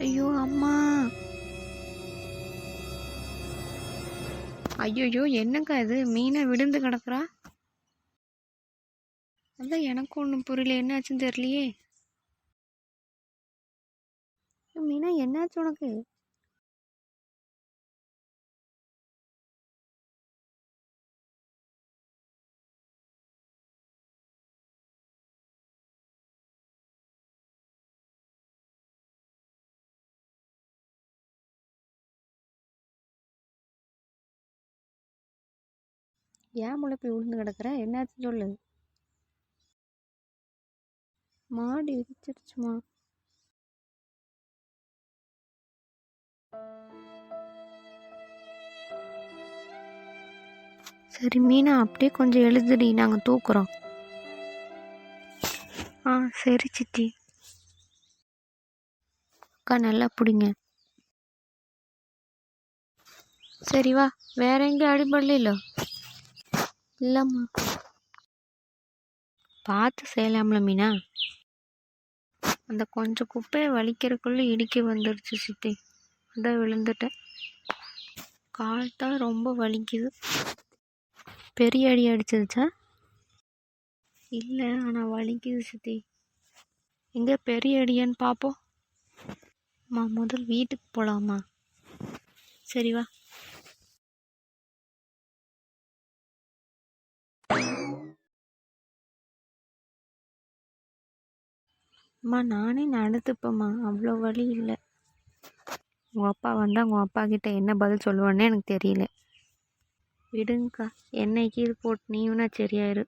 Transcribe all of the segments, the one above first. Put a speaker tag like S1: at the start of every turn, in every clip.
S1: ஐயோ அம்மா! ஐயையோ! என்னக்கா இது? மீனா விழுந்து கிடக்குறா. அதான் எனக்கும் ஒன்றும் புரியல, என்னாச்சுன்னு தெரியலையே. மீனா என்னாச்சு உனக்கு? ஏன் முளை போய் விழுந்து கிடக்குற? என்னாச்சுன்னு சொல்லு. மாடு இடிச்சிருச்சுமா. சரி மீனா, அப்படியே கொஞ்சம் எழுதுடி, நாங்கள் தூக்குறோம். ஆ சரி சித்தி. அக்கா நல்லா பிடிங்க. சரி வா. வேற எங்கேயும் அடிபடல? இல்லைம்மா. பார்த்து செய்யலாம்ல மீனா. அந்த கொஞ்சம் குப்பையை வலிக்கிறதுக்குள்ளே இடிக்க வந்துடுச்சு சித்தி. அதான் விழுந்துட்டேன். கால் தான் ரொம்ப வலிக்குது. பெரிய அடி அடிச்சிருச்சா? இல்லை, ஆனால் வலிக்குது சித்தி. எங்கே பெரிய அடியான்னு பார்ப்போம். அம்மா முதல் வீட்டுக்கு போகலாமா? சரி வா. அம்மா நானே நடந்துப்பேம்மா, அவ்வளோ வலி இல்லை. உங்கள் அப்பா வந்தால் உங்கள் அப்பா கிட்ட என்ன பதில் சொல்லுவானே எனக்கு தெரியல. விடுங்கக்கா, என்னைக்கு இது போட்டு நீனா சரியாயிரு.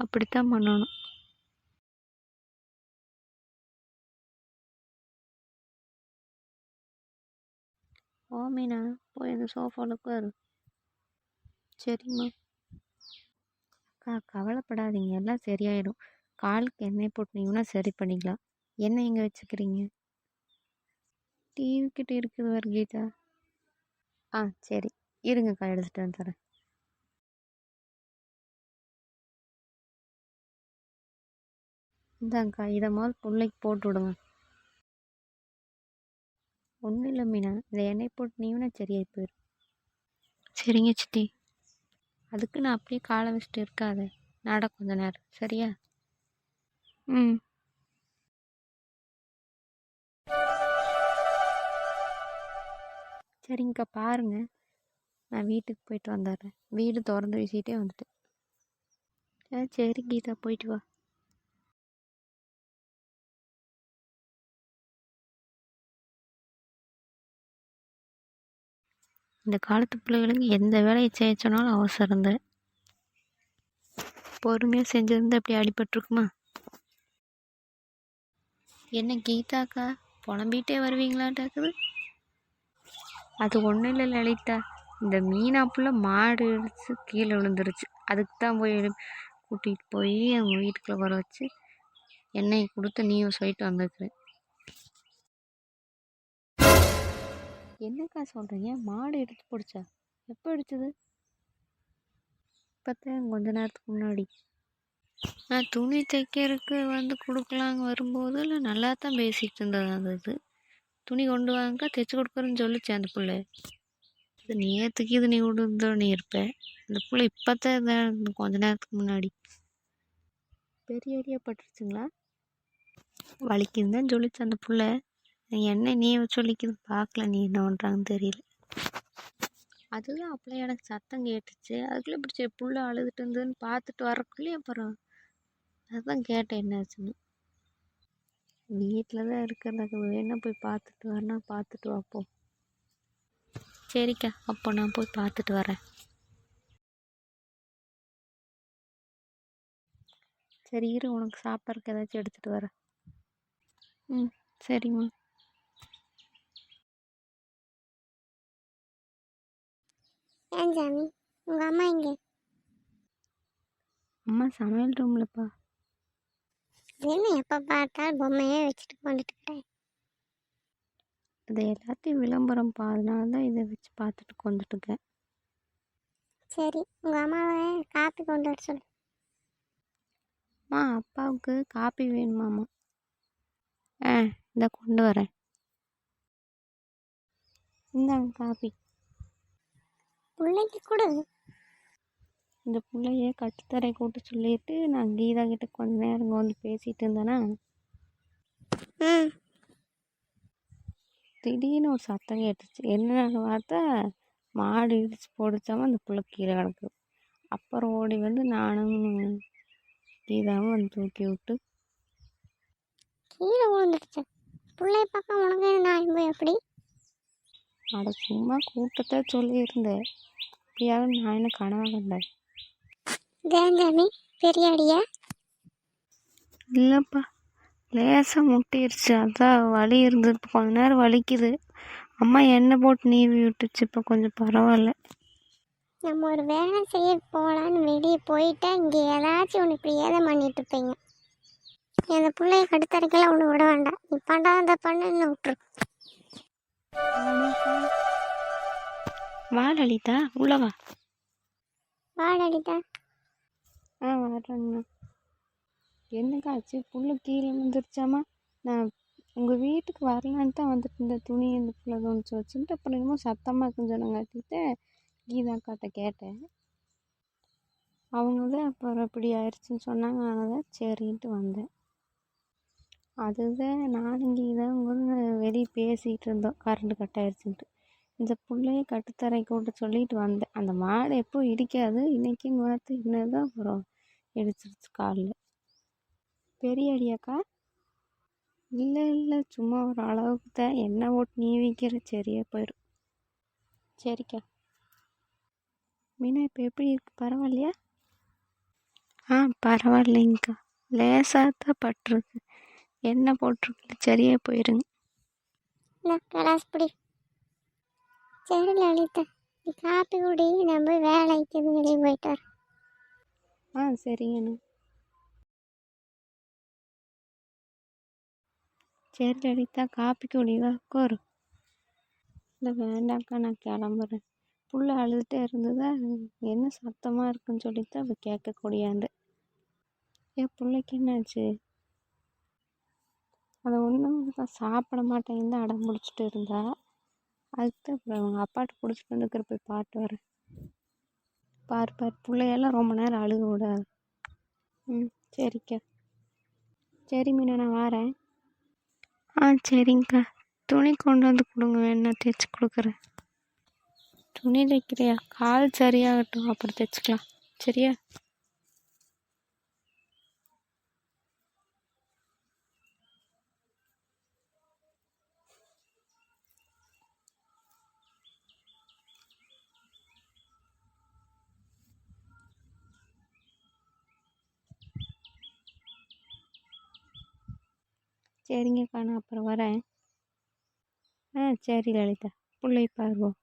S1: அப்படித்தான் பண்ணணும். ஓ மீனா, போய் அந்த சோஃபாவில் உட்காரு. சரிம்மா. அக்கா கவலைப்படாதீங்க, எல்லாம் சரியாயிடும். காலுக்கு எண்ணெய் போட்டுனீங்கன்னா சரி பண்ணிக்கலாம். எண்ணெய் எங்கே வச்சுக்கிறீங்க? டிவி கிட்ட இருக்குது வர கீதா. ஆ சரி, இருங்கக்கா எடுத்துகிட்டு வந்து தரேன். இந்தாங்க்கா, இதை முதல் பிள்ளைக்கு போட்டு விடுங்க. ஒன்றும் இல்லை மீனா, இந்த எண்ணெய் போட்டுனீங்கன்னா சரியாகி போயிடும். சரிங்க சித்தி. அதுக்கு நான் அப்படியே காலை வச்சுட்டு இருக்காத, நட கொஞ்ச நேரம், சரியா? ம். சரிங்கக்கா, பாருங்க, நான் வீட்டுக்கு போயிட்டு வந்துடுறேன். வீடு திறந்து வீசிட்டே வந்துட்டேன். சரி கீதா, போயிட்டு வா. இந்த காலத்து பிள்ளைகளுக்கு எந்த வேலையை செய்ய சொன்னாலும் அவசரம்தான். பொறுமையாக செஞ்சிருந்தா அப்படி அடிபட்டிருக்குமா? என்ன கீதாக்கா, புலம்பிகிட்டே வருவீங்களாட்டாக்குது? அது ஒன்றும் இல்லை லலிதா, இந்த மீனா புள்ள மாடு இடிச்சு கீழே விழுந்துருச்சு. அதுக்கு தான் போய் கூட்டிகிட்டு போய் அவங்க வீட்டுக்குள்ளே வர வச்சு எண்ணெய் கொடுத்து நீயும் சொல்லிட்டு வந்துருக்குறேன். என்னக்கா சொல்கிறீங்க? மாடு எடுத்து போடுச்சா? எப்போ அடிச்சது? இப்போத்தான் கொஞ்ச நேரத்துக்கு முன்னாடி. நான் துணி தைக்கிறதுக்கு வந்து கொடுக்கலாங்க வரும்போது இல்லை நல்லா தான் பேசிகிட்டு இருந்தது. அந்த இது துணி கொண்டு வாங்கக்கா தைச்சி கொடுக்குறேன்னு சொல்லிச்சு அந்த பிள்ளை. இது நேற்றுக்கு இது நீ விடுதோ நீ இருப்ப. அந்த பிள்ளை இப்போத்தான் கொஞ்ச நேரத்துக்கு முன்னாடி. பெரிய அடியாக பட்டுருச்சுங்களா? வலிக்குன்னு தான் சொல்லிச்சு அந்த பிள்ளை. என்ன நீ சொல்லிக்குது பார்க்கல, நீ என்ன பண்ணுறாங்கன்னு தெரியல. அதுதான் அப்போலாம் எனக்கு சத்தம் கேட்டுச்சு. அதுக்குள்ளே இப்படி புள்ள அழுதுட்டு இருந்ததுன்னு பார்த்துட்டு வரக்குள்ளேயே அப்புறம் அதுதான் கேட்டேன் என்னாச்சுன்னு. வீட்டில் தான் இருக்கிறதாக வேணா போய் பார்த்துட்டு வரனா பார்த்துட்டு வாப்போ. சரிக்கா, அப்போ நான் போய் பார்த்துட்டு வரேன். சரி இரு, உனக்கு சாப்பிட்றதுக்கு ஏதாச்சும் எடுத்துகிட்டு வரேன். ம் சரிம்மா.
S2: ஏன் சாமி, உங்கள் அம்மா எங்கே?
S1: அம்மா சமையல் ரூம்லப்பா.
S2: என்ன எப்போ பார்த்தாலும் பொம்மையே வச்சுட்டு கொண்டுட்டு இருக்கிறேன்?
S1: அது எல்லாத்தையும் விளம்பரம்ப்பா, அதனால தான் இதை வச்சு பார்த்துட்டு கொண்டுட்டுருக்கேன்.
S2: சரி, உங்கள் அம்மாவை காப்பி கொண்டு வர சொல்லு.
S1: அம்மா அப்பாவுக்கு காப்பி வேணுமாம்மா? இந்த கொண்டு வரேன். இந்தாங்க காப்பி.
S2: பிள்ளைக்கு கொடு.
S1: இந்த பிள்ளைய கட்டுத்தரை கூட்ட சொல்லிட்டு நான் கீதா கிட்ட கொஞ்ச நேரம் இங்கே வந்து பேசிகிட்டு இருந்தேன்னா
S2: ம்
S1: திடீர்னு ஒரு சத்தம் கேட்டுச்சு. என்னன்னு பார்த்தா மாடு இடிச்சு போடுச்சாம அந்த புள்ள கீழே கிடக்கு. அப்புறம் ஓடி வந்து நானும் கீதாவும் வந்து தூக்கி விட்டு
S2: கீழே விழுந்துடுச்சு. பிள்ளைய பக்கம் உனக்கு நான் போய் எப்படி?
S1: அட சும்மா கூட்டத்தை சொல்லியிருந்தேன். இப்படியாவது நான் என்ன கனவா கண்டேன்.
S2: தேஞ்சாமி பெரிய அடியா?
S1: இல்லைப்பா, லேசாக முட்டிடுச்சு. அதான் வலி இருந்தது. இப்போ கொஞ்ச நேரம் வலிக்குது. அம்மா எண்ணெய் போட்டு நீவி விட்டுச்சு. இப்போ கொஞ்சம் பரவாயில்ல.
S2: நம்ம ஒரு வேலை செய்ய போகலான்னு வெளியே போயிட்டா இங்கே ஏதாச்சும் ஒன்று இப்படி ஏதம் பண்ணிட்டு இருப்பீங்க. அந்த பிள்ளைய கடுத்தரைக்கெல்லாம் ஒன்று விட வேண்டாம். நீ பண்ணாத பண்ணுன்னு விட்டுரு.
S1: வா லலிதா, உள்ள வா.
S2: வாடடிதா.
S1: வர்றேங்கண்ணா. என்னக்கா ஆச்சு? புள்ள கீழே வந்துருச்சாமா. நான் உங்கள் வீட்டுக்கு வரலான்ட்டு தான் வந்துட்டு இந்த துணி இந்த புள்ள தோணுச்சு வச்சுட்டு அப்புறம் என்னமோ சத்தமாக இருக்குன்னு சொன்னங்காட்டிட்டு கீதாக்காட்ட கேட்டேன். அவங்க தான் அப்புறம் இப்படி ஆயிடுச்சுன்னு சொன்னாங்க. அதனால தான் சரின்ட்டு வந்தேன். அதுதான் நானும் கீதாங்க வெளியே பேசிகிட்டு இருந்தோம் கரண்ட் கட் ஆயிடுச்சுன்ட்டு. இந்த பிள்ளைய கட்டுத்தரை கூட்ட சொல்லிட்டு வந்தேன். அந்த மாடு எப்போ இடிக்காது, இன்னைக்குன்னு பார்த்து இன்னதான் அப்புறம் இடிச்சிருச்சு காலில். பெரிய அடியாக்கா? இல்லை இல்லை, சும்மா ஒரு அளவுக்கு தான். எண்ணெய் ஓட்டு நீவிக்கிற சரியா போயிடும். சரிக்கா. மீனா இப்போ எப்படி இருக்கு? பரவாயில்லையா? பரவாயில்லைங்கக்கா. லேசாக தான் பட்டிருக்கு. எண்ணெய் போட்டிருக்கு, சரியாக போயிருங்க.
S2: கிளாஸ் பிடி. சரி லலிதா, நீ காப்பி குடி. நான் போய் வேலைக்கு வெளியே போயிட்டு வரேன்.
S1: சரிங்கண்ணா. சரி லலிதா, காப்பி குடிவா உட்காரு. இல்லை வேண்டாம்க்கா, நான் கிளம்புறேன். புள்ள அழுதுகிட்டே இருந்ததா, என்ன சத்தமாக இருக்குன்னு சொல்லிட்டு அவள் கேட்கக்கூடியாண்டு. ஏன் பிள்ளைக்கு என்னாச்சு? அதை ஒன்றும் சாப்பிட மாட்டேன்னு தான் அடம் பிடிச்சிட்டு இருந்தா. அதுக்கு அப்புறம் அவங்க அப்பாட்ட பிடிச்சிட்டு வந்துக்கிற போய் பாட்டு வரேன். பாரு பிள்ளையெல்லாம் ரொம்ப நேரம் அழுக விடாது. சரிக்கா. சரி மீனா, நான் வரேன். சரிங்கக்கா. துணி கொண்டு வந்து கொடுங்க, வேணா தைச்சி கொடுக்குறேன். துணி தைக்கிறியா? கால் சரியாகட்டும் அப்புறம் தைச்சிக்கலாம். சரியா? சரிங்கக்கா, நான் அப்புறம் வரேன். சரி லலிதா, பிள்ளை பாருவோம்.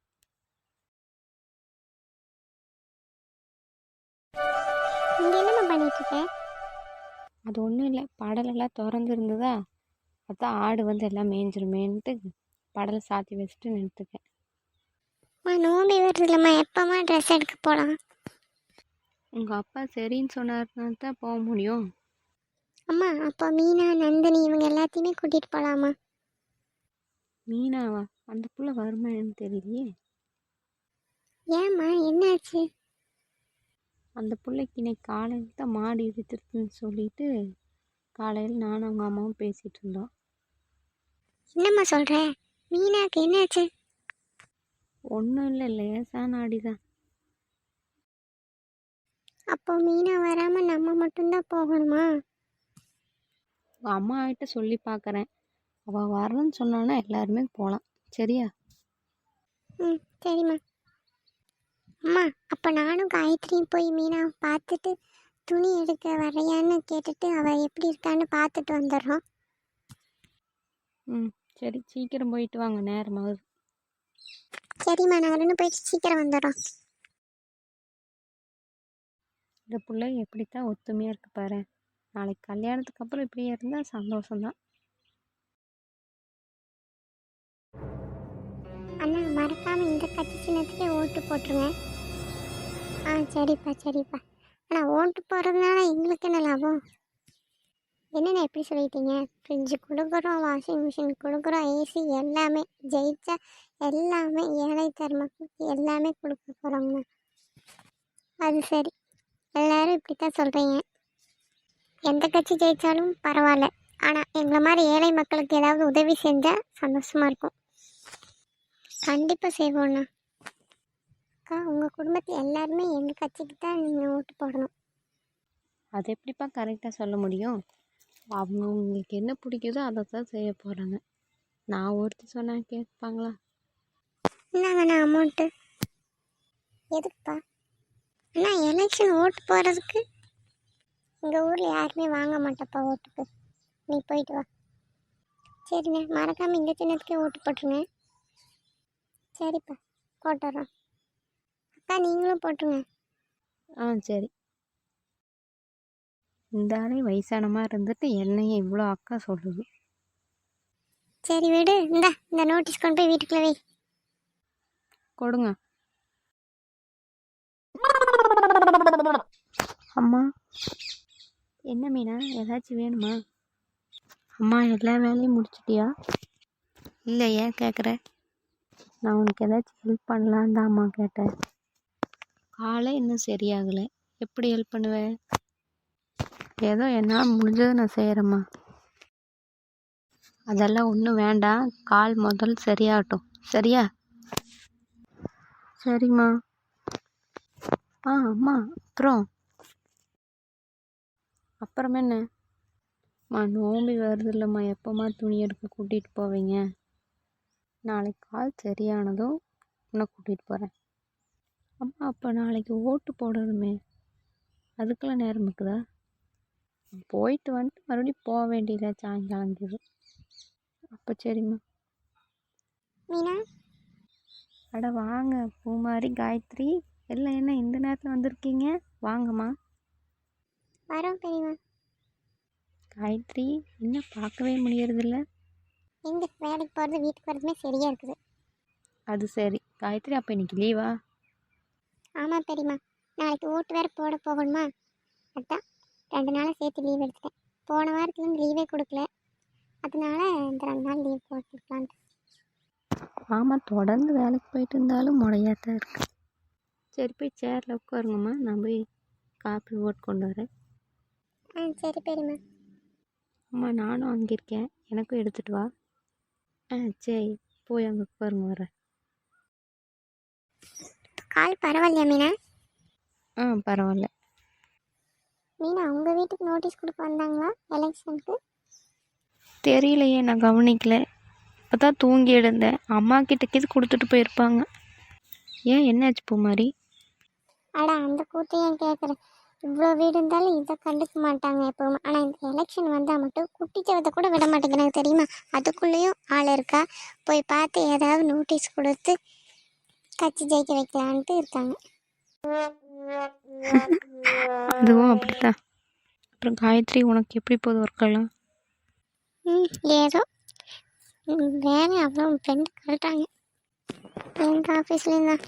S2: இங்கே என்னம்மா பண்ணிட்டு இருக்கேன்?
S1: அது ஒன்றும் இல்லை, படலெல்லாம் திறந்து இருந்ததா, அதான் ஆடு வந்து எல்லாம் மேய்ஞ்சிருமேன்ட்டு படலை சாத்தி வச்சுட்டு நின்றுட்டுருக்கேன்.
S2: நோம்பி வருது இல்லைம்மா, எப்போம்மா ட்ரெஸ் எடுக்க போகலாம்?
S1: உங்கள் அப்பா சரின்னு சொன்னார்னா தான் போக முடியும்.
S2: அம்மா, அப்போ மீனா நந்தினி இவங்க எல்லாத்தையுமே கூட்டிகிட்டு போகலாமா?
S1: மீனாவா? அந்த புள்ள வருமானு தெரியலையே.
S2: ஏம்மா, என்னாச்சு?
S1: அந்த பிள்ளைக்கு இன்னைக்கு காலையில் தான் மாடு இடித்துருக்குன்னு சொல்லிட்டு காலையில் நானும் அவங்க அம்மாவும் பேசிகிட்டு இருந்தோம்.
S2: என்னம்மா சொல்கிற? மீனாக்கு என்னாச்சு?
S1: ஒன்றும் இல்லை, லேசான அடிதான்.
S2: அப்போ மீனா வராமல் நம்ம மட்டும்தான் போகணுமா?
S1: உங்கள் அம்மா கிட்ட சொல்லி பார்க்குறேன். அவள் வரேன்னு சொன்னான்னா எல்லாருமே போகலாம். சரியா?
S2: சரிம்மா. அம்மா, அப்போ நானும் காயத்ரியும் போய் மீனாவை பார்த்துட்டு துணி எடுக்க வரையான்னு கேட்டுட்டு அவள் எப்படி இருக்கான்னு பார்த்துட்டு வந்துடுறோம்.
S1: சரி, சீக்கிரம் போயிட்டு வாங்க, நேரமாகுது.
S2: சரிம்மா, நாங்கள் போயிட்டு சீக்கிரம் வந்துடுறோம்.
S1: இந்த பிள்ளை எப்படித்தான் ஒத்துமையாக இருக்கு பாரு. நாளைக்கு கல்யாணத்துக்கு அப்புறம் இப்படியே இருந்தால் சந்தோஷம்தான்.
S2: அண்ணா, மறக்காமல் இந்த கட்சி சின்னத்துக்கே ஓட்டு போட்டுருங்க. சரிப்பா. ஆனால் ஓட்டு போடுறதுனால எங்களுக்கு என்ன லாபம்? என்னண்ணா எப்படி சொல்லிட்டீங்க? ஃப்ரிட்ஜு கொடுக்குறோம், வாஷிங் மிஷின் கொடுக்குறோம், ஏசி எல்லாமே ஜெயிச்சா எல்லாமே ஏழை தர மக்களுக்கு எல்லாமே கொடுக்க போகிறோங்கண்ணா. அது சரி, எல்லாரும் இப்படி தான் சொல்கிறீங்க. எந்த கட்சி ஜெயித்தாலும் பரவாயில்ல, ஆனால் எங்களை மாதிரி ஏழை மக்களுக்கு ஏதாவது உதவி செஞ்சால் சந்தோஷமாக இருக்கும். கண்டிப்பாக செய்வோண்ணா. அக்கா, உங்கள் குடும்பத்தில் எல்லாருமே எங்கள் கட்சிக்கு தான் நீங்கள் ஓட்டு போடணும்.
S1: அது எப்படிப்பா கரெக்டாக சொல்ல முடியும்? அவங்களுக்கு என்ன பிடிக்குதோ அதை தான் செய்ய போகிறாங்க. நான் ஒருத்தி சொன்னால் கேட்பாங்களா?
S2: என்னங்கண்ணா அமௌண்ட்டு எதுக்குப்பா? அண்ணா, எலெக்ஷன் ஓட்டு போடுறதுக்கு எங்கள் ஊரில் யாருமே வாங்க மாட்டப்பா ஓட்டுக்கு. நீ போயிட்டு வா. சரிண்ணே, மறக்காமல் இந்த சின்னத்துக்கே ஓட்டு போட்டுருங்க. சரிப்பா, போட்டுறோம். அக்கா, நீங்களும் போட்டுருங்க.
S1: சரி. இந்த ஆளே வயசானமாக இருந்துட்டு என்னையும் இவ்வளோ அக்கா சொல்லுது.
S2: சரி விடு, இந்த நோட்டீஸ் கொண்டு போய் வீட்டுக்குள்ளே வை.
S1: கொடுங்க. அம்மா, என்ன மீனா, ஏதாச்சும் வேணுமா? அம்மா, எல்லா வேலையும் முடிச்சிட்டியா? இல்லை, ஏன் கேட்குற? நான் உனக்கு ஏதாச்சும் ஹெல்ப் பண்ணலான்னு தான் அம்மா கேட்டேன். காலை இன்னும் சரியாகலை, எப்படி ஹெல்ப் பண்ணுவேன்? ஏதோ என்னால் முடிஞ்சதை நான் செய்கிறேம்மா. அதெல்லாம் ஒன்றும் வேண்டாம், கால் முதல் சரியாகட்டும், சரியா? சரிம்மா. அம்மா, அப்புறம் என்னம்மா? நோம்பி வருது இல்லைம்மா, எப்போம்மா துணி எடுக்க கூட்டிகிட்டு போவீங்க? நாளைக்கு கால் சரியானதும் உன்னை கூட்டிகிட்டு போகிறேன். அம்மா, அப்போ நாளைக்கு ஓட்டு போடணுமே, அதுக்கெல்லாம் நேரம் இருக்குதா? போயிட்டு வந்துட்டு மறுபடியும் போக வேண்டியதா சாயங்காலங்குது. அப்போ சரிம்மா.
S2: மீனா,
S1: அட வாங்க பூமாரி, காயத்ரி, எல்லாம் என்ன இந்த நேரத்தில் வந்திருக்கீங்க? வாங்கம்மா.
S2: வரோம் பெரியம்மா.
S1: காயத்ரி, இன்னும் பார்க்கவே முடியறதில்ல.
S2: எங்கே வேலைக்கு போகிறது வீட்டுக்கு வரதுமே சரியாக இருக்குது.
S1: அது சரி காயத்ரி, அப்போ இன்னைக்கு லீவா?
S2: ஆமாம் பெரியம்மா, நாளைக்கு ஓட்டு வேறு போட போகணுமா, அதான் 2 நாளாக சேர்த்து லீவ் எடுத்துட்டேன். போன வாரத்துலேருந்து லீவே கொடுக்கல, அதனால இந்த 2 நாள் லீவ் போட்டுருக்கலான்ட்டு.
S1: ஆமாம், தொடர்ந்து வேலைக்கு போயிட்டு இருந்தாலும் முறையாத்தான் இருக்கு. சரி, போய் சேரில் உட்காருங்கம்மா, நான் போய் காப்பி ஓட்டு கொண்டு வரேன்.
S2: சரி பெரியம்மா.
S1: அம்மா, நானும் அங்கே இருக்கேன், எனக்கும் எடுத்துகிட்டு வா. சரி, போய் அங்கே உட்காருங்க, வரேன்.
S2: கால் பரவாயில்லையா மீனா?
S1: பரவாயில்ல.
S2: மீனா, உங்கள் வீட்டுக்கு நோட்டீஸ் கொடுக்க வந்தாங்களா எலெக்ஷனுக்கு?
S1: தெரியலையே, நான் கவனிக்கல. இப்போ தான் தூங்கி எழுந்தேன். அம்மா கிட்டக்கீது கொடுத்துட்டு போயிருப்பாங்க. ஏன், என்னாச்சு பூமாரி?
S2: அட, அந்த கூத்தையும் கேட்குறேன். இவ்வளோ வீடு இருந்தாலும் இதை கண்டுக்க மாட்டாங்க எப்போவுமே. ஆனால் இந்த எலெக்ஷன் வந்தால் மட்டும் குட்டிச்சவத்தை கூட விட மாட்டேங்கிறாங்க தெரியுமா? அதுக்குள்ளேயும் ஆள் இருக்கா, போய் பார்த்து ஏதாவது நோட்டீஸ் கொடுத்து கட்சி ஜெயிக்க வைக்கலான்ட்டு இருக்காங்க.
S1: அதுவும் அப்படித்தான். அப்புறம் காயத்ரி, உனக்கு எப்படி போகுது ஒர்க்கெல்லாம்?
S2: ஏதோ வேலை அவ்வளோ ஃப்ரெண்டு கழட்டாங்க எங்கள் ஆஃபீஸ்லேயும் தான்.